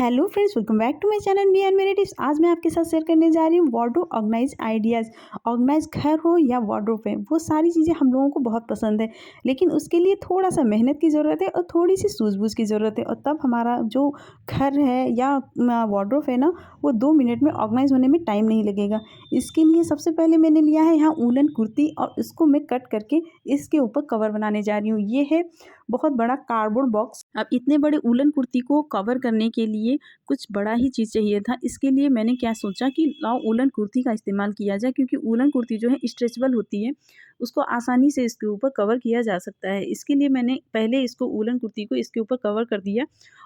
Hello friends, welcome back to my channel B and मेरे tips. आज मैं आपके साथ शेयर करने जा रही हूँ वार्डरोब ऑर्गेनाइज आइडियाज़। ऑर्गेनाइज घर हो या वार्डरोब है, वो सारी चीज़ें हम लोगों को बहुत पसंद है, लेकिन उसके लिए थोड़ा सा मेहनत की ज़रूरत है और थोड़ी सी सूझबूझ की ज़रूरत है, और तब हमारा जो घर है या वार्डरोब है ना, वो 2 मिनट में ऑर्गेनाइज होने में टाइम नहीं लगेगा। इसके लिए सबसे पहले मैंने लिया है यहाँ ऊलन कुर्ती, और इसको मैं कट करके इसके ऊपर कवर बनाने जा रही हूँ। ये है बहुत बड़ा कार्डबोर्ड बॉक्स। अब इतने बड़े ऊलन कुर्ती को कवर करने के लिए कुछ बड़ा ही चीज़ चाहिए था। इसके लिए मैंने क्या सोचा कि लाओ ऊलन कुर्ती का इस्तेमाल किया जाए, क्योंकि ऊलन कुर्ती जो है स्ट्रेचेबल होती है, उसको आसानी से इसके ऊपर कवर किया जा सकता है। इसके लिए मैंने पहले इसको ऊलन कुर्ती को इसके ऊपर कवर कर दिया,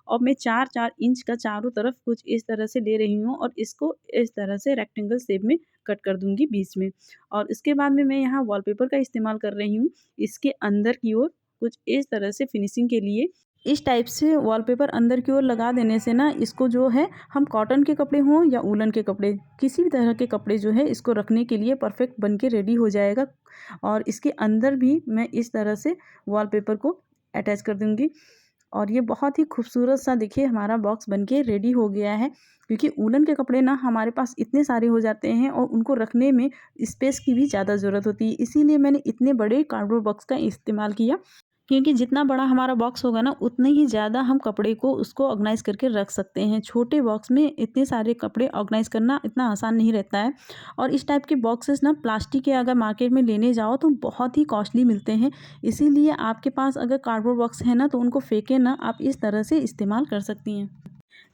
और मैं 4-4 इंच का चारों तरफ कुछ इस तरह से ले रही हूँ, और इसको इस तरह से रेक्टेंगल शेप में कट कर दूँगी बीच में। और इसके बाद में मैं यहाँ वॉलपेपर का इस्तेमाल कर रही हूँ इसके अंदर की ओर, कुछ इस तरह से फिनिशिंग के लिए। इस टाइप से वॉलपेपर अंदर की ओर लगा देने से ना, इसको जो है हम कॉटन के कपड़े हों या ऊलन के कपड़े, किसी भी तरह के कपड़े जो है इसको रखने के लिए परफेक्ट बन के रेडी हो जाएगा। और इसके अंदर भी मैं इस तरह से वॉलपेपर को अटैच कर दूंगी, और ये बहुत ही खूबसूरत सा देखिए हमारा बॉक्स बन के रेडी हो गया है। क्योंकि ऊलन के कपड़े ना हमारे पास इतने सारे हो जाते हैं, और उनको रखने में स्पेस की भी ज़्यादा ज़रूरत होती है, इसीलिए मैंने इतने बड़े कार्डबोर्ड बॉक्स का इस्तेमाल किया। क्योंकि जितना बड़ा हमारा बॉक्स होगा ना, उतने ही ज़्यादा हम कपड़े को उसको ऑर्गेनाइज़ करके रख सकते हैं। छोटे बॉक्स में इतने सारे कपड़े ऑर्गेनाइज़ करना इतना आसान नहीं रहता है। और इस टाइप के बॉक्सेस ना प्लास्टिक के अगर मार्केट में लेने जाओ तो बहुत ही कॉस्टली मिलते हैं। इसीलिए आपके पास अगर कार्डबोर्ड बॉक्स है ना, तो उनको फेंके ना, आप इस तरह से इस्तेमाल कर सकती हैं।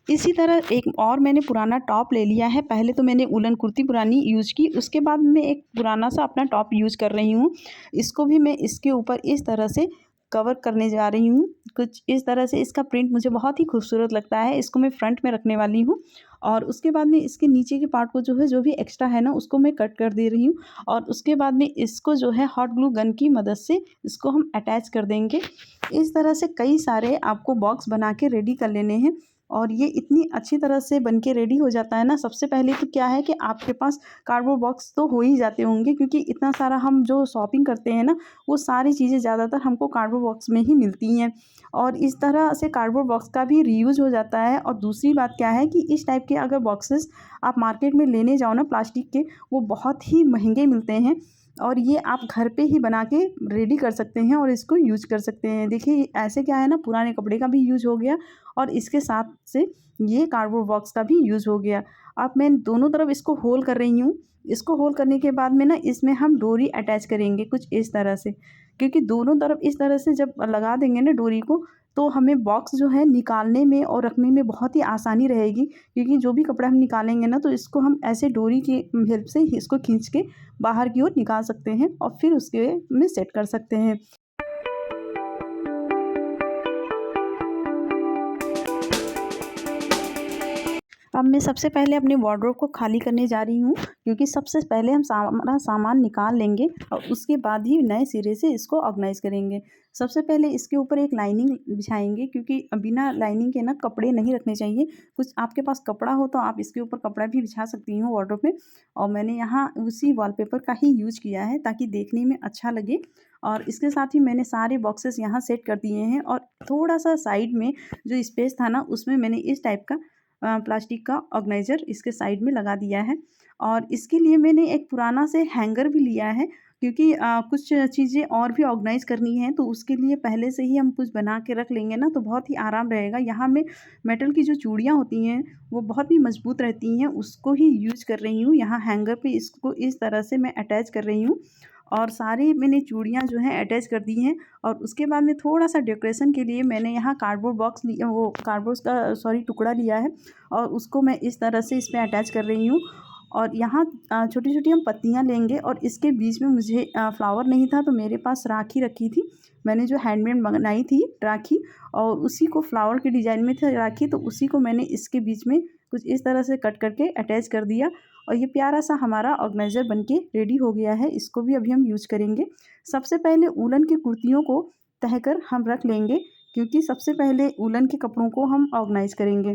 इसी तरह एक और मैंने पुराना टॉप ले लिया है। पहले तो मैंने वूलन कुर्ती पुरानी यूज़ की, उसके बाद मैं एक पुराना सा अपना टॉप यूज़ कर रही हूँ। इसको भी मैं इसके ऊपर इस तरह से कवर करने जा रही हूँ। कुछ इस तरह से इसका प्रिंट मुझे बहुत ही खूबसूरत लगता है। इसको मैं फ्रंट में रखने वाली हूँ, और उसके बाद में इसके नीचे के पार्ट को जो है, जो भी एक्स्ट्रा है ना, उसको मैं कट कर दे रही हूँ। और उसके बाद में इसको जो है हॉट ग्लू गन की मदद से इसको हम अटैच कर देंगे। इस तरह से कई सारे आपको बॉक्स बना के रेडी कर लेने हैं, और ये इतनी अच्छी तरह से बन के रेडी हो जाता है ना। सबसे पहले तो क्या है कि आपके पास कार्डबोर्ड बॉक्स तो हो ही जाते होंगे, क्योंकि इतना सारा हम जो शॉपिंग करते हैं ना, वो सारी चीज़ें ज़्यादातर हमको कार्डबोर्ड बॉक्स में ही मिलती हैं। और इस तरह से कार्डबोर्ड बॉक्स का भी रीयूज़ हो जाता है। और दूसरी बात क्या है कि इस टाइप के अगर बॉक्सेस आप मार्केट में लेने जाओ ना प्लास्टिक के, वो बहुत ही महंगे मिलते हैं, और ये आप घर पे ही बना के रेडी कर सकते हैं और इसको यूज़ कर सकते हैं। देखिए ऐसे क्या है ना, पुराने कपड़े का भी यूज़ हो गया, और इसके साथ से ये कार्डबोर्ड बॉक्स का भी यूज़ हो गया। अब मैं दोनों तरफ इसको होल कर रही हूँ। इसको होल करने के बाद में ना, इसमें हम डोरी अटैच करेंगे कुछ इस तरह से, क्योंकि दोनों तरफ इस तरह से जब लगा देंगे ना डोरी को, तो हमें बॉक्स जो है निकालने में और रखने में बहुत ही आसानी रहेगी। क्योंकि जो भी कपड़ा हम निकालेंगे ना, तो इसको हम ऐसे डोरी की हेल्प से ही इसको खींच के बाहर की ओर निकाल सकते हैं, और फिर उसके में सेट कर सकते हैं। अब मैं सबसे पहले अपने वार्डरोब को खाली करने जा रही हूँ, क्योंकि सबसे पहले हम सारा सामान निकाल लेंगे, और उसके बाद ही नए सिरे से इसको ऑर्गेनाइज़ करेंगे। सबसे पहले इसके ऊपर एक लाइनिंग बिछाएंगे, क्योंकि बिना लाइनिंग के ना कपड़े नहीं रखने चाहिए। कुछ आपके पास कपड़ा हो तो आप इसके ऊपर कपड़ा भी बिछा सकती हो वार्डरोब में। और मैंने यहाँ उसी वॉलपेपर का ही यूज किया है, ताकि देखने में अच्छा लगे। और इसके साथ ही मैंने सारे बॉक्सेस यहाँ सेट कर दिए हैं, और थोड़ा सा साइड में जो स्पेस था ना, उसमें मैंने इस टाइप का प्लास्टिक का ऑर्गेनाइज़र इसके साइड में लगा दिया है। और इसके लिए मैंने एक पुराना से हैंगर भी लिया है, क्योंकि कुछ चीज़ें और भी ऑर्गेनाइज़ करनी है, तो उसके लिए पहले से ही हम कुछ बना के रख लेंगे ना, तो बहुत ही आराम रहेगा। यहाँ मैं मेटल की जो चूड़ियाँ होती हैं, वो बहुत ही मजबूत रहती हैं, उसको ही यूज़ कर रही हूँ। यहाँ हैंगर पे इसको इस तरह से मैं अटैच कर रही हूँ, और सारी मैंने चूड़ियाँ जो हैं अटैच कर दी हैं। और उसके बाद में थोड़ा-सा डेकोरेशन के लिए मैंने यहाँ कार्डबोर्ड बॉक्स लिया, वो कार्डबोर्ड का सॉरी टुकड़ा लिया है, और उसको मैं इस तरह से इसमें अटैच कर रही हूँ। और यहाँ छोटी-छोटी हम पत्तियाँ लेंगे, और इसके बीच में मुझे फ्लावर नहीं था, तो मेरे पास राखी रखी थी। मैंने जो हैंडमेड बनाई थी राखी, और उसी को फ्लावर के डिज़ाइन में थी राखी, तो उसी को मैंने इसके बीच में कुछ इस तरह से कट करके अटैच कर दिया। और ये प्यारा सा हमारा ऑर्गेनाइज़र बनके रेडी हो गया है। इसको भी अभी हम यूज़ करेंगे। सबसे पहले वूलन की कुर्तियों को तह कर हम रख लेंगे, क्योंकि सबसे पहले वूलन के कपड़ों को हम ऑर्गेनाइज़ करेंगे।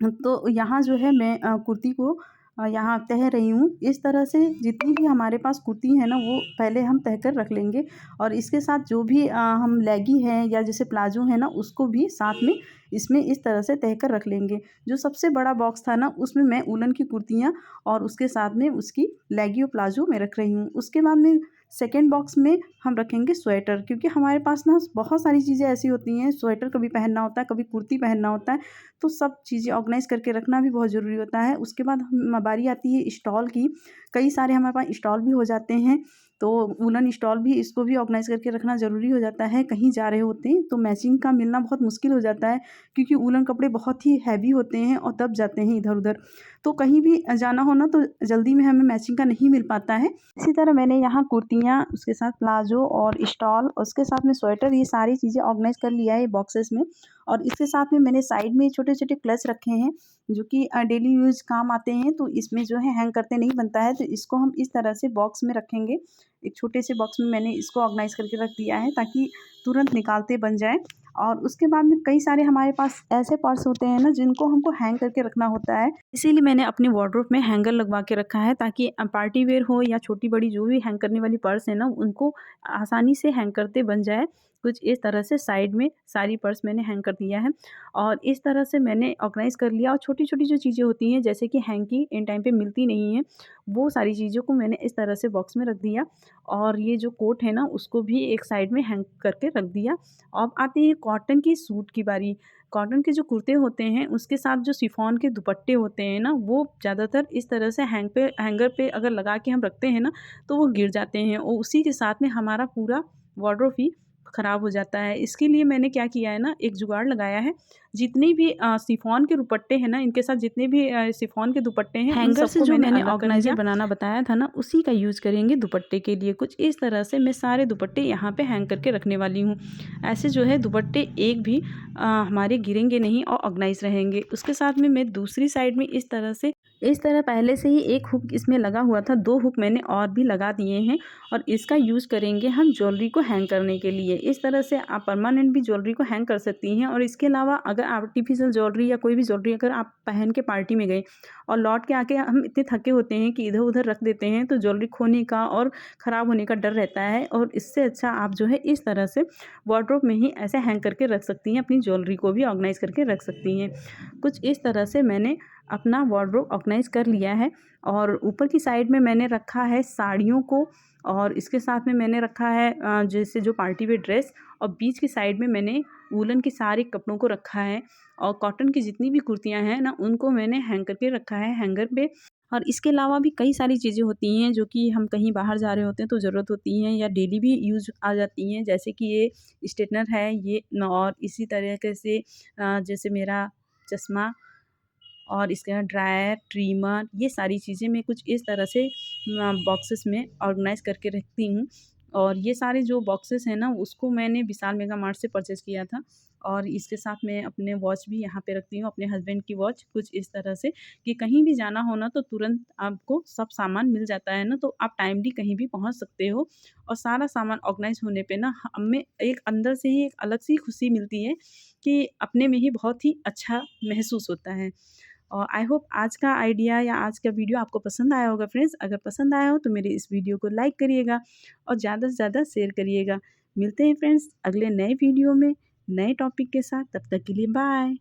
तो यहाँ जो है मैं कुर्ती को यहाँ तह रही हूँ। इस तरह से जितनी भी हमारे पास कुर्ती है ना वो पहले हम तह कर रख लेंगे, और इसके साथ जो भी हम लेगी है या जैसे प्लाजो है ना उसको भी साथ में इसमें इस तरह से तह कर रख लेंगे। जो सबसे बड़ा बॉक्स था ना उसमें मैं वूलन की कुर्तियाँ और उसके साथ में उसकी लेगी और प्लाजो मैं रख रही हूँ। उसके बाद में सेकेंड बॉक्स में हम रखेंगे स्वेटर, क्योंकि हमारे पास ना बहुत सारी चीज़ें ऐसी होती हैं, स्वेटर कभी पहनना होता है, कभी कुर्ती पहनना होता है, तो सब चीज़ें ऑर्गेनाइज़ करके रखना भी बहुत ज़रूरी होता है। उसके बाद बारी आती है स्टॉल की। कई सारे हमारे पास स्टॉल भी हो जाते हैं, तो वूलन स्टॉल भी, इसको भी ऑर्गेनाइज़ करके रखना ज़रूरी हो जाता है। कहीं जा रहे होते हैं तो मैचिंग का मिलना बहुत मुश्किल हो जाता है, क्योंकि वूलन कपड़े बहुत ही हैवी होते हैं और दब जाते हैं इधर उधर, तो कहीं भी जाना हो ना तो जल्दी में हमें मैचिंग का नहीं मिल पाता है। इसी तरह मैंने यहाँ कुर्तियाँ, उसके साथ प्लाजो और स्टॉल, उसके साथ में स्वेटर, ये सारी चीज़ें ऑर्गेनाइज़ कर लिया है बॉक्सेस में। और इसके साथ में मैंने साइड में छोटे छोटे क्लच रखे हैं, जो कि डेली यूज़ काम आते हैं, तो इसमें जो है हैंग करते नहीं बनता है, तो इसको हम इस तरह से बॉक्स में रखेंगे। एक छोटे से बॉक्स में मैंने इसको ऑर्गेनाइज़ करके रख दिया है ताकि तुरंत निकालते बन जाए। और उसके बाद में कई सारे हमारे पास ऐसे पर्स होते हैं ना जिनको हमको हैंग करके रखना होता है, इसीलिए मैंने अपने वार्डरोब में हैंगर लगवा के रखा है, ताकि पार्टी वेयर हो या छोटी बड़ी जो भी हैंग करने वाली पर्स है ना उनको आसानी से हैंग करते बन जाए। कुछ इस तरह से साइड में सारी पर्स मैंने हैंग कर दिया है, और इस तरह से मैंने ऑर्गेनाइज़ कर लिया। और छोटी छोटी जो चीज़ें होती हैं जैसे कि हैंकी इन टाइम पे मिलती नहीं है, वो सारी चीज़ों को मैंने इस तरह से बॉक्स में रख दिया। और ये जो कोट है ना उसको भी एक साइड में हैंग करके रख दिया। अब आती है कॉटन की सूट की बारी। कॉटन के जो कुर्ते होते हैं उसके साथ जो शिफॉन के दुपट्टे होते हैं ना वो ज़्यादातर इस तरह से हैंगर पे अगर लगा के हम रखते हैं ना तो वो गिर जाते हैं, और उसी के साथ में हमारा पूरा वार्डरोब ही ख़राब हो जाता है। इसके लिए मैंने क्या किया है ना, एक जुगाड़ लगाया है। जितने भी शिफॉन के दुपट्टे हैं ना, इनके साथ जितने भी शिफॉन के दुपट्टे हैं उन हैंगर से सबको जो मैंने अलग कर ऑर्गेनाइज़र लिया। बनाना बताया था ना, उसी का यूज़ करेंगे दुपट्टे के लिए। कुछ इस तरह से मैं सारे दुपट्टे यहाँ पे हैंग करके रखने वाली हूँ। ऐसे जो है दुपट्टे एक भी हमारे गिरेंगे नहीं और ऑर्गेनाइज़ रहेंगे। उसके साथ में मैं दूसरी साइड में इस तरह पहले से ही एक हुक इसमें लगा हुआ था, 2 हुक मैंने और भी लगा दिए हैं, और इसका यूज़ करेंगे हम ज्वेलरी को हैंग करने के लिए। इस तरह से आप परमानेंट भी ज्वेलरी को हैंग कर सकती हैं, और इसके अलावा अगर आर्टिफिशियल ज्वेलरी या कोई भी ज्वेलरी अगर आप पहन के पार्टी में गए और लौट के आके हम इतने थके होते हैं कि इधर-उधर रख देते हैं, तो ज्वेलरी खोने का और ख़राब होने का डर रहता है। और इससे अच्छा आप जो है इस तरह से वार्डरोब में ही ऐसे हैंग करके रख सकती हैं, अपनी ज्वेलरी को भी ऑर्गेनाइज़ करके रख सकती हैं। कुछ इस तरह से मैंने अपना वार्डरोब ऑर्गेनाइज़ कर लिया है। और ऊपर की साइड में मैंने रखा है साड़ियों को, और इसके साथ में मैंने रखा है जैसे जो पार्टी वेयर ड्रेस, और बीच की साइड में मैंने वूलन के सारे कपड़ों को रखा है, और कॉटन की जितनी भी कुर्तियाँ हैं ना उनको मैंने हैंग करके रखा है हैंगर पे। और इसके अलावा भी कई सारी चीज़ें होती हैं जो कि हम कहीं बाहर जा रहे होते हैं तो ज़रूरत होती हैं, या डेली भी यूज़ आ जाती हैं, जैसे कि ये स्ट्रेटनर है ये और इसी तरीके से जैसे मेरा चश्मा, और इसके बाद ड्रायर, ट्रिमर, ये सारी चीज़ें मैं कुछ इस तरह से बॉक्सेस में ऑर्गेनाइज़ करके रखती हूँ। और ये सारे जो बॉक्सेस हैं ना उसको मैंने विशाल मेगा मार्ट से परचेज़ किया था। और इसके साथ मैं अपने वॉच भी यहाँ पे रखती हूँ, अपने हस्बैंड की वॉच, कुछ इस तरह से कि कहीं भी जाना हो ना तो तुरंत आपको सब सामान मिल जाता है ना, तो आप टाइमली कहीं भी पहुँच सकते हो। और सारा सामान ऑर्गेनाइज़ होने पे ना हमें एक अंदर से ही एक अलग सी खुशी मिलती है कि अपने में ही बहुत ही अच्छा महसूस होता है। और आई होप आज का आइडिया या आज का वीडियो आपको पसंद आया होगा फ्रेंड्स। अगर पसंद आया हो तो मेरे इस वीडियो को लाइक करिएगा और ज़्यादा से ज़्यादा शेयर करिएगा। मिलते हैं फ्रेंड्स अगले नए वीडियो में नए टॉपिक के साथ, तब तक के लिए बाय।